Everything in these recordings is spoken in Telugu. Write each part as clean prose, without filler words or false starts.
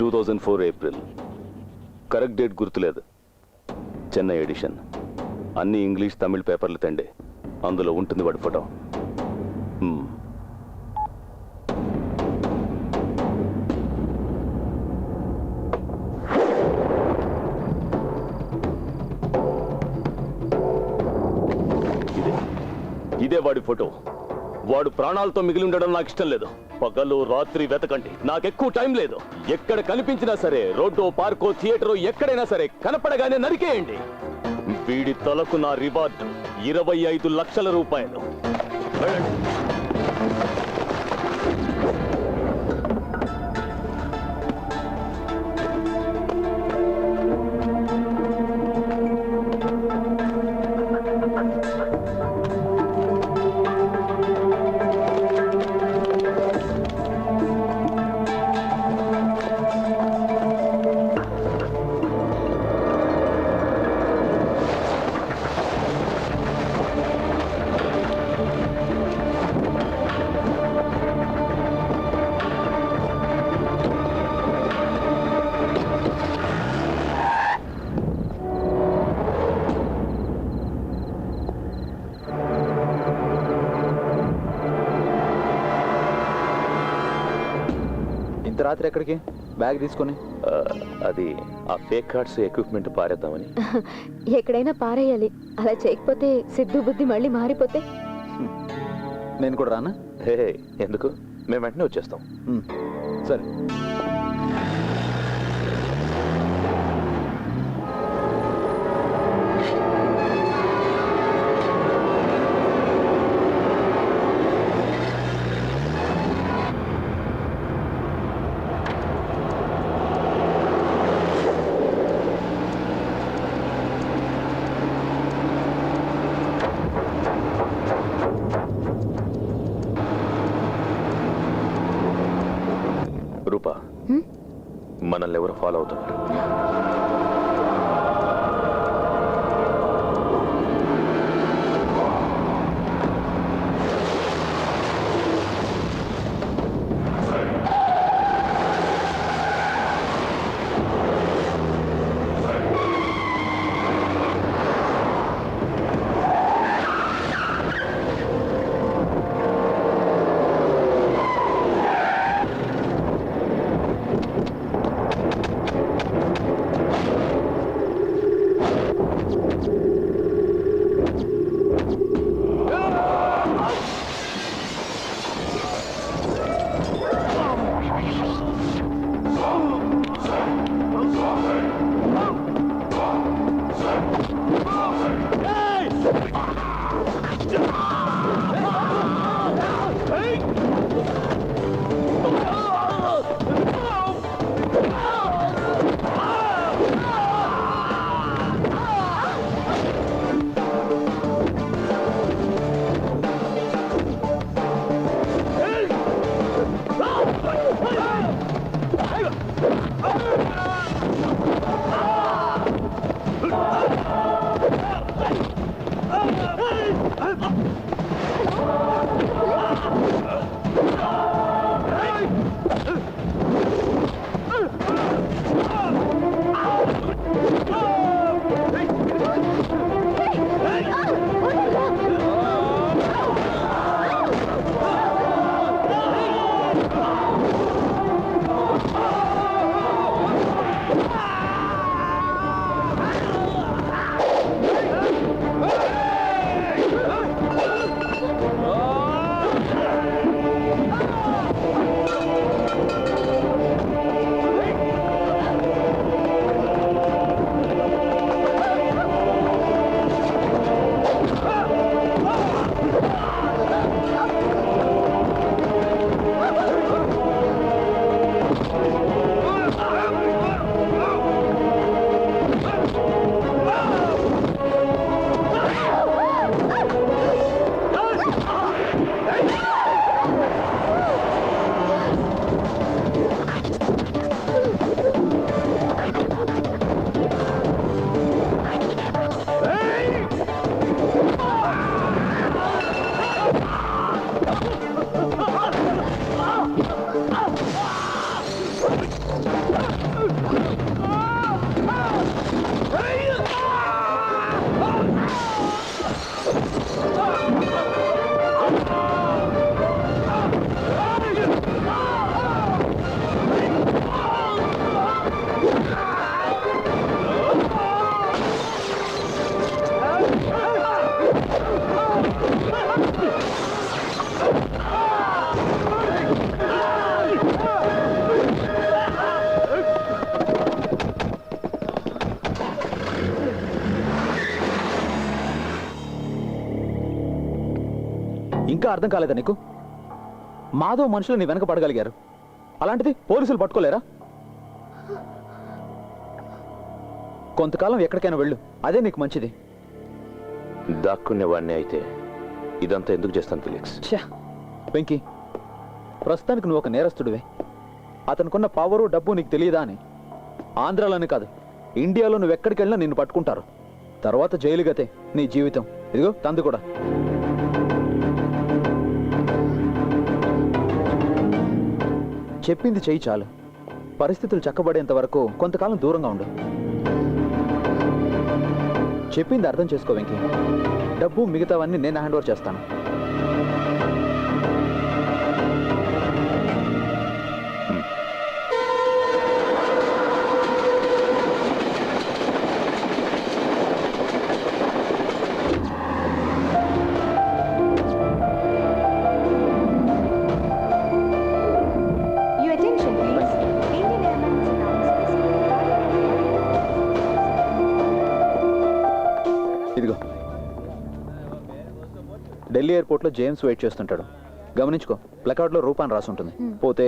2004 ఏప్రిల్. కరెక్ట్ డేట్ గుర్తులేదు. చెన్నై ఎడిషన్. అన్ని ఇంగ్లీష్ తమిళ్ పేపర్లు తండే. అందులో ఉంటుంది వాడి ఫోటో. ఇదే వాడి ఫోటో. వాడు ప్రాణాలతో మిగిలి ఉండడం నాకు ఇష్టం లేదు. పగలు రాత్రి వెతకండి, నాకెక్కువ టైం లేదు. ఎక్కడ కనిపించినా సరే, రోడ్డో పార్కో థియేటరో ఎక్కడైనా సరే, కనపడగానే నరికేయండి. వీడి తలకు నా రివార్డు 25 లక్షల రూపాయలు. వెళ్ళండి. రాత్రి ఎక్కడికి బ్యాగ్ తీసుకొని? అది ఆ ఫేక్ కార్డ్స్ ఎక్విప్మెంట్ పారేద్దామని. ఎక్కడైనా పారేయాలి. అలా చేయకపోతే సిద్ధు బుద్ధి మళ్ళీ మారిపోతే. నేను కూడా రానా? హే, ఎందుకు? మేము వెంటనే వచ్చేస్తాం. సరే. రూపా, మనల్ని ఎవరు ఫాలో అవుతున్నారు? ఇంకా అర్థం కాలేదా నీకు? మాధవ్ మనుషులు నీ వెనక పడగలిగారు, అలాంటిది పోలీసులు పట్టుకోలేరా? కొంతకాలం ఎక్కడికైనా వెళ్ళు, అదే నీకు మంచిది. దాక్కునేవాడిని అయితే ఇదంతా ఎందుకు చేస్తాను ఫిలిక్స్? వెంకీ, ప్రస్తుతానికి నువ్వు ఒక నేరస్తుడివే. అతనుకున్న పవరు డబ్బు నీకు తెలియదా అని. ఆంధ్రాలోనే కాదు, ఇండియాలో నువ్వు ఎక్కడికి వెళ్ళినా నిన్ను పట్టుకుంటారు. తర్వాత జైలు గతే నీ జీవితం. ఇదిగో తందు కూడా. చెప్పింది చెయ్యి చాలు. పరిస్థితులు చక్కబడేంత వరకు కొంతకాలం దూరంగా ఉండు. చెప్పింది అర్థం చేసుకో వెంకీ. డబ్బు మిగతావన్నీ నేను హ్యాండ్ ఓవర్ చేస్తాను. ఇదిగో, ఢిల్లీ ఎయిర్పోర్ట్లో జేమ్స్ వెయిట్ చేస్తుంటాడు. గమనించుకో, ప్లకార్డ్లో రూపాన్ని రాసి ఉంటుంది. పోతే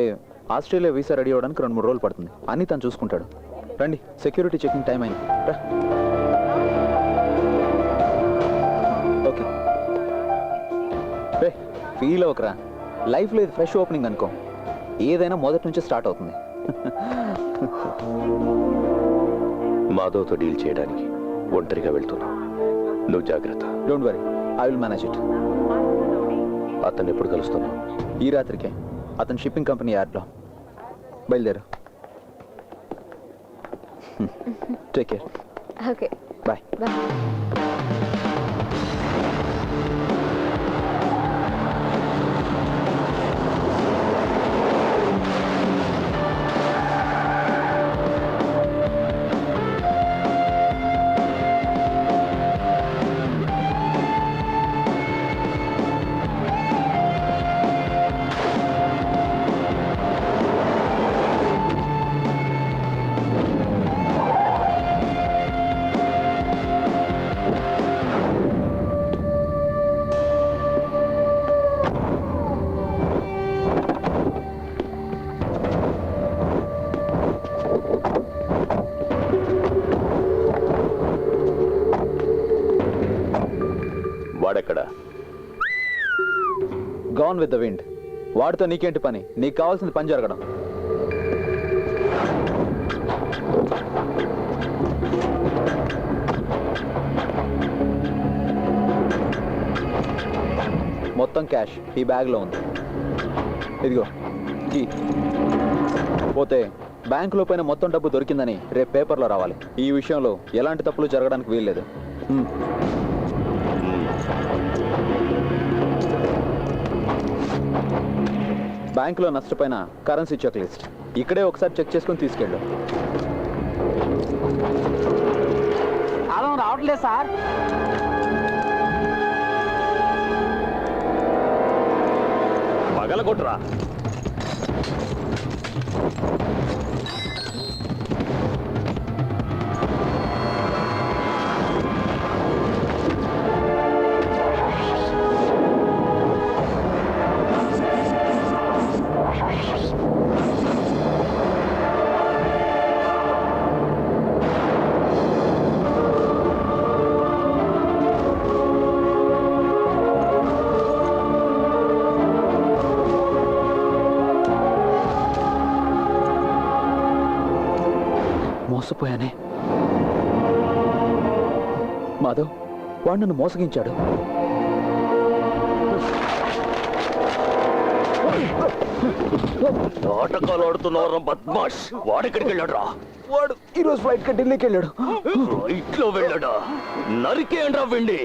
ఆస్ట్రేలియా వీసా రెడీ అవ్వడానికి 2-3 రోజులు పడుతుంది. అన్నీ తను చూసుకుంటాడు. రండి, సెక్యూరిటీ చెకింగ్ టైం అయింది. ఓకే, ఫీల్ అవ్వకరా. లైఫ్లో ఇది ఫ్రెష్ ఓపెనింగ్ అనుకో. ఏదైనా మొదటి నుంచి స్టార్ట్ అవుతుంది. మాధవ్తో డీల్ చేయడానికి ఒంటరిగా వెళ్తున్నావు. నువ్వు జాగ్రత్త. Don't worry, I will manage it. అతన్ని ఎప్పుడు కలుస్తున్నావు? ఈ రాత్రికే అతను షిప్పింగ్ కంపెనీ యార్డ్లో. బయలుదేరు. Take care. Okay, bye. Bye. వాడెక్కడ? Gone with the wind. వాడితో నీకేంటి పని? నీకు కావాల్సింది పని జరగడం. మొత్తం క్యాష్ ఈ బ్యాగ్లో ఉంది. ఇదిగో కీ. పోతే బ్యాంకులో పైన మొత్తం డబ్బు దొరికిందని రేపు పేపర్లో రావాలి. ఈ విషయంలో ఎలాంటి తప్పులు జరగడానికి వీల్లేదు. బ్యాంకులో నష్టపోయిన కరెన్సీ చెక్ లిస్ట్ ఇక్కడే ఒకసారి చెక్ చేసుకుని తీసుకెళ్ళు. అలా రావట్లేదు సార్. పగలగొట్టరా. మోసపోయానే. మాధవ్, వాడు నన్ను మోసగించాడు. నాటకాలు ఆడుతున్నవరా బద్మాష్. వాడెక్కడికి వెళ్ళాడు రా? వాడు ఈరోజు ఫ్లైట్ కి ఢిల్లీకి వెళ్ళాడు. ఫ్లైట్లో వెళ్ళాడా? నరికేయండ్రా వెండి.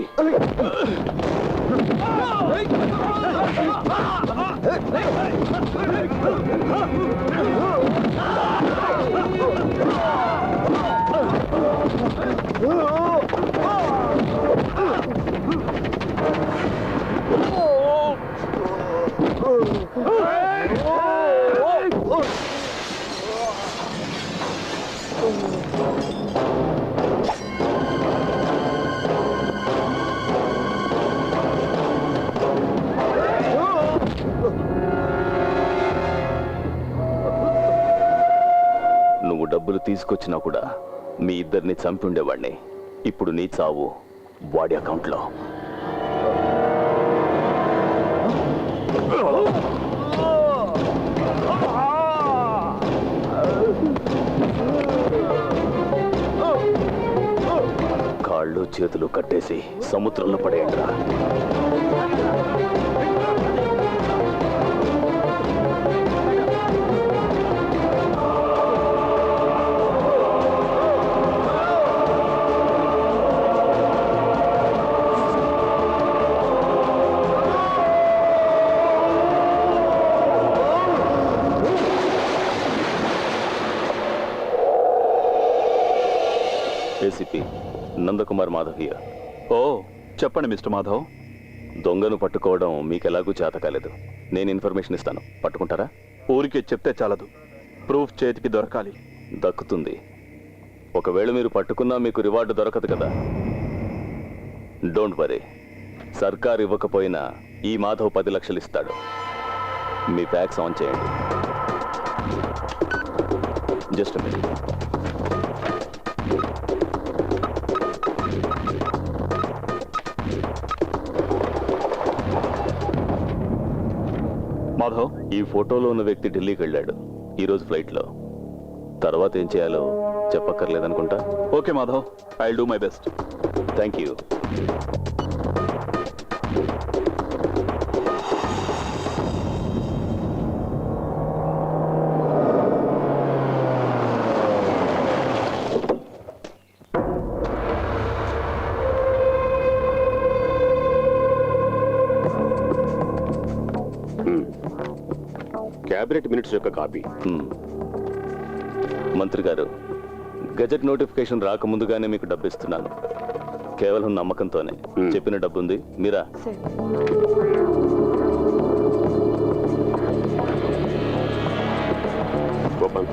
డబ్బులు తీసుకొచ్చినా కూడా మీ ఇద్దరిని చంపి ఉండేవాడిని. ఇప్పుడు నీ చావు వాడి అకౌంట్లో. కాళ్ళు చేతులు కట్టేసి సముద్రంలో పడేయండిరా. ACP Nandakumar Madhav here. ఓ చెప్పండి మిస్టర్ మాధవ్. దొంగను పట్టుకోవడం మీకెలాగూ చేత కాలేదు. నేను ఇన్ఫర్మేషన్ ఇస్తాను, పట్టుకుంటారా? ఊరికే చెప్తే చాలదు, ప్రూఫ్ చేతికి దొరకాలి. దక్కుతుంది. ఒకవేళ మీరు పట్టుకున్నా మీకు రివార్డు దొరకదు కదా. డోంట్ వరీ, సర్కార్ ఇవ్వకపోయినా ఈ మాధవ్ 10 లక్షలు ఇస్తాడు. మీ ఫ్యాక్స్ ఆన్ చేయండి. Just minute. మాధవ్, ఈ ఫోటోలో ఉన్న వ్యక్తి ఢిల్లీకి వెళ్ళాడు ఈరోజు ఫ్లైట్లో. తర్వాత ఏం చేయాలో చెప్పక్కర్లేదనుకుంటా. Okay Madhav, I will do my best. Thank you. Cabinet minutes యొక్క కాపీ. మంత్రి గారు, గజెట్ నోటిఫికేషన్ రాకముందుగానే మీకు డబ్బు ఇస్తున్నాను. కేవలం నమ్మకంతోనే. చెప్పిన డబ్బు ఉంది, మీరా? గోపాల్,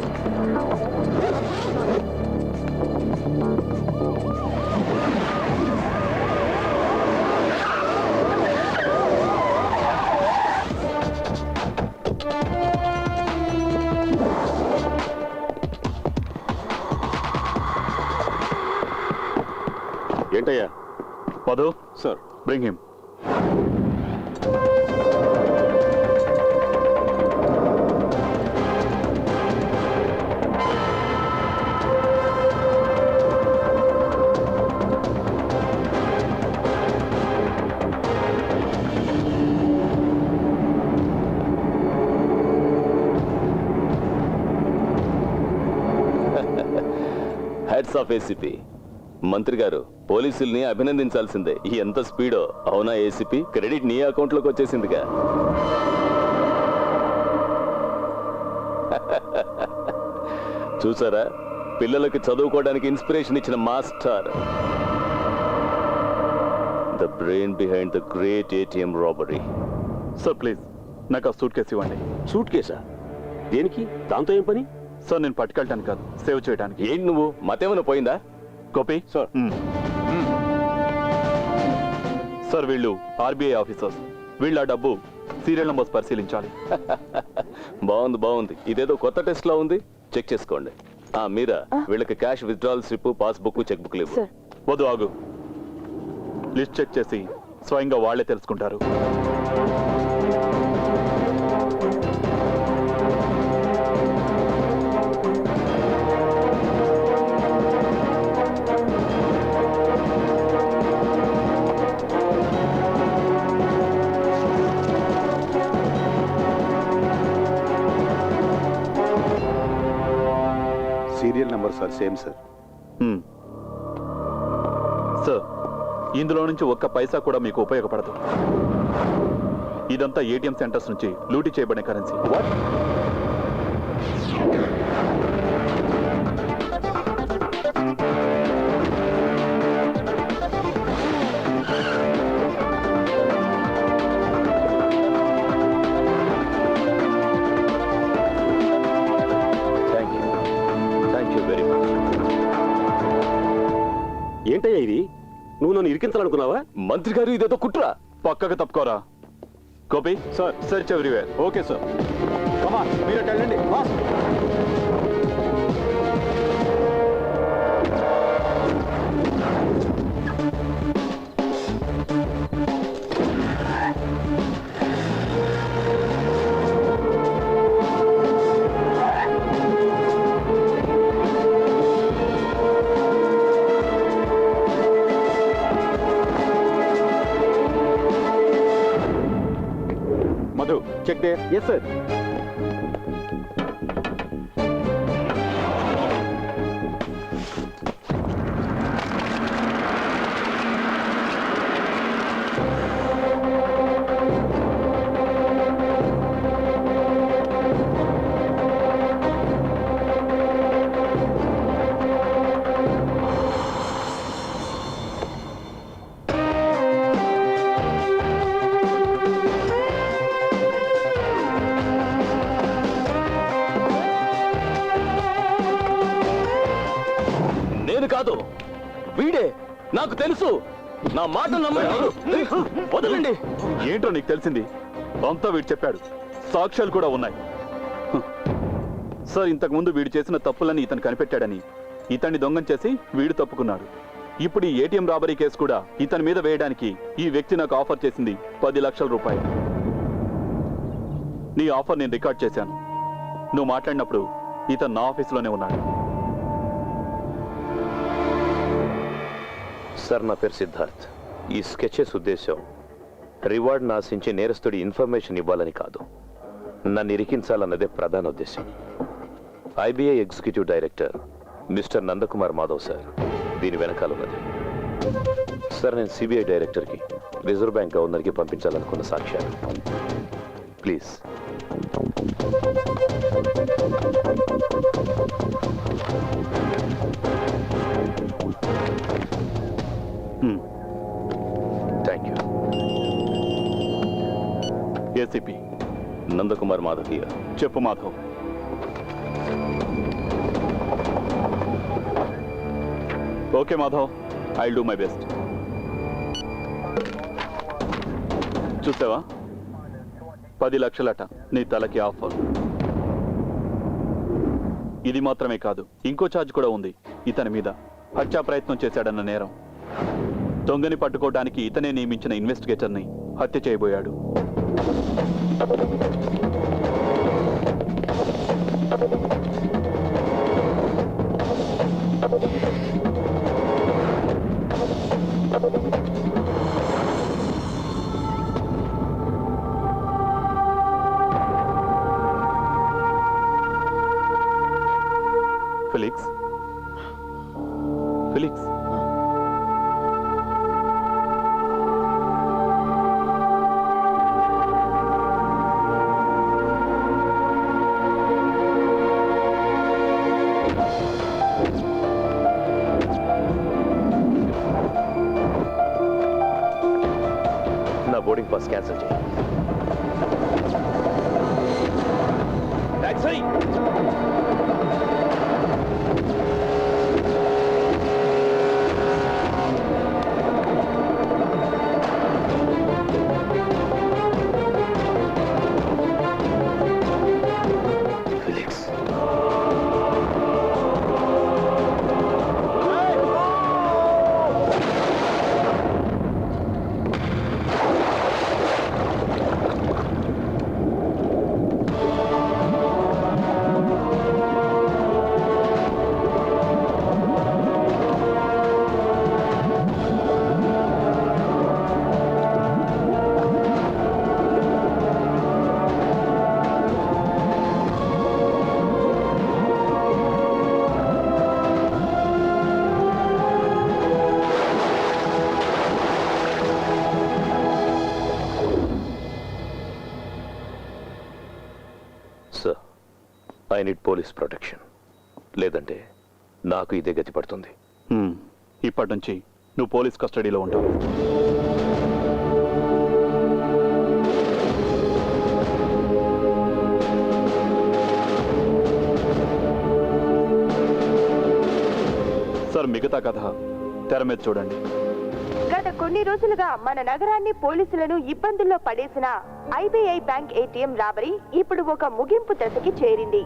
ఏంటయ్యా? Madhav sir, bring him. Heads of ACP. మంత్రి గారు, పోలీసుల్ని అభినందించాల్సిందే. ఎంత స్పీడో. అవునా ఏసీపీ? క్రెడిట్ నీ అకౌంట్లోకి వచ్చేసిందిగా. చూసారా, పిల్లలకి చదువుకోవడానికి ఇన్స్పిరేషన్ ఇచ్చిన master. The brain behind the great ATM robbery. Sir please, నాకు ఆ సూట్ కేసు ఇవ్వండి. సూట్ కేసా? దేనికి? దాంతో ఏం పని? సార్ నేను పట్టుకెళ్ళటానికి కాదు, సేవ్ చేయడానికి. ఏంటి నువ్వు, మతేమైనా పోయిందా? Copy sir. సార్ వీళ్ళు ఆర్బీఐ ఆఫీసర్స్. వీళ్ళ డబ్బు సీరియల్ నంబర్స్ పరిశీలించాలి. బాగుంది బాగుంది. ఇదేదో కొత్త టెస్ట్ లా ఉంది. చెక్ చేసుకోండి. మీరా, వీళ్ళకి cash withdrawal slip, passbook, cheque book లేవు. వద్దు, ఆగు. లిస్ట్ చెక్ చేసి స్వయంగా వాళ్ళే తెలుసుకుంటారు. Serial number sir, same sir. Sir, ఇందులో నుంచి ఒక్క పైసా కూడా మీకు ఉపయోగపడదు. ఇదంతా ఏటీఎం సెంటర్స్ నుంచి లూటీ చేయబడిన currency. Thank you very much. ఏంటయ్యా ఇది? నువ్వు నన్ను ఇరికించాలనుకున్నావా? మంత్రి గారు, ఇదేదో కుట్రా. పక్కకు తప్పుకోరా. Gopi sir, search everywhere. Okay sir. మీరే వెళ్ళండి. Wait there. Yes sir. నేను కాదు, వీడే. నాకు తెలుసు. నా మాట నమ్మండి. వదలండి. ఏంటో నీకు తెలిసింది? అంతా వీడు చెప్పాడు, సాక్ష్యాలు కూడా ఉన్నాయి. సార్, ఇంతకుముందు వీడు చేసిన తప్పులని ఇతను కనిపెట్టాడని ఇతన్ని దొంగం చేసి వీడు తప్పుకున్నాడు. ఇప్పుడు ఈ ఏటీఎం రాబరీ కేసు కూడా ఇతని మీద వేయడానికి ఈ వ్యక్తి నాకు ఆఫర్ చేసింది 10 లక్షల రూపాయలు. నీ ఆఫర్ నేను రికార్డ్ చేశాను. నువ్వు మాట్లాడినప్పుడు ఇతను నా ఆఫీసులోనే ఉన్నాడు. సార్, నా పేరు సిద్ధార్థ్. ఈ స్కెచెస్ ఉద్దేశం రివార్డ్ను ఆశించి నేరస్తుడి ఇన్ఫర్మేషన్ ఇవ్వాలని కాదు, నన్ను ఇరికించాలన్నదే ప్రధాన ఉద్దేశం. IBI executive director mister Nandakumar Madhav sir దీని వెనకాలన్నది. సార్, నేను సిబిఐ డైరెక్టర్కి, రిజర్వ్ బ్యాంక్ గవర్నర్కి పంపించాలనుకున్న సాక్ష్యాలు. Please. Thank you. ACP Nandakumar Madhav here. చెప్పు Madhav. Okay Madhav, I will do my best. చూసావా, 10 లక్షలట నీ తలకి ఆఫర్. ఇది మాత్రమే కాదు, ఇంకో ఛార్జ్ కూడా ఉంది ఇతని మీద. హత్యా ప్రయత్నం చేశాడన్న నేరం. దొంగని పట్టుకోవడానికి ఇతనే నియమించిన ఇన్వెస్టిగేటర్ని హత్య చేయబోయాడు. ఫిలిక్స్, ఫిలిక్స్, నా బోర్డింగ్ పాస్ క్యాన్సిల్ చేయి. Taxi. Felix. Sir, I need police protection. లేదంటే నాకు ఇదే గతి పడుతుంది. ఇప్పటి నుంచి నువ్వు పోలీస్ కస్టడీలో ఉంటావు. సార్, మిగతా కథ తెర మీద చూడండి. గత కొన్ని రోజులుగా మన నగరాన్ని పోలీసులను ఇబ్బందుల్లో పడేసిన ఐబీఐ బ్యాంక్ ఏటీఎం రాబరీ ఇప్పుడు ఒక ముగింపు దశకి చేరింది.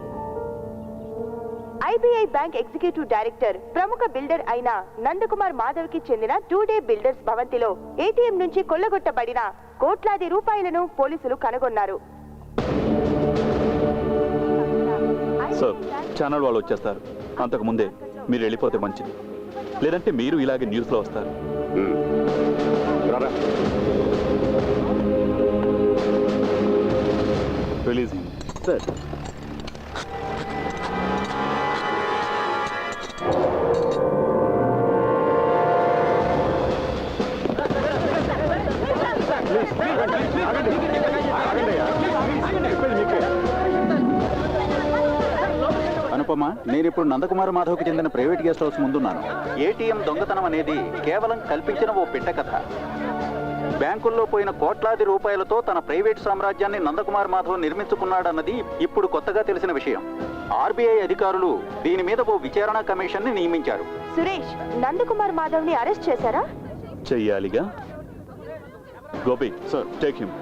ఐబీఐ బ్యాంక్ ఎగ్జిక్యూటివ్ డైరెక్టర్ ప్రముఖ బిల్డర్ అయిన నందకుమార్ మాధవ్ కి చెందిన 2-డే బిల్డర్స్ భవంతిలో ఏటీఎం నుంచి కొల్లగొట్టబడిన కోట్లాది రూపాయలను పోలీసులు కనుగొన్నారు. సార్, ఛానల్ వాళ్ళు వచ్చేస్తారు. అంతకు ముందే మీరు వెళ్ళిపోతే మంచిది, లేదంటే మీరు ఇలాగే న్యూస్లో వస్తారు. రిలీజింగ్. సార్ అనుపమ, నేను ఇప్పుడు నందకుమార్ మాధవ్కి చెందిన ప్రైవేట్ గెస్ట్ హౌస్ ముందున్నాను. ఏటీఎం దొంగతనం అనేది కేవలం కల్పించిన ఓ పిట్ట కథ. బ్యాంకుల్లో పోయిన కోట్లాది రూపాయలతో తన ప్రైవేట్ సామ్రాజ్యాన్ని నందకుమార్ మాధవ్ నిర్మించుకున్నాడన్నది ఇప్పుడు కొత్తగా తెలిసిన విషయం. ఆర్బీఐ అధికారులు దీని మీద ఓ విచారణ కమిషన్ ని నియమించారు. సురేష్, నందకుమార్ మాధవ్ ని అరెస్ట్ చేశారా? చెయ్యాలిగా. Gopi sir, take him.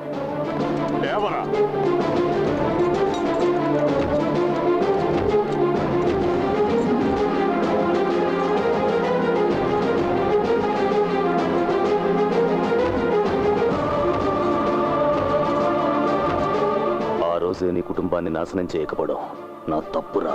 ఆ రోజే నీ కుటుంబాన్ని నాశనం చేయకపోవడం నా తప్పురా.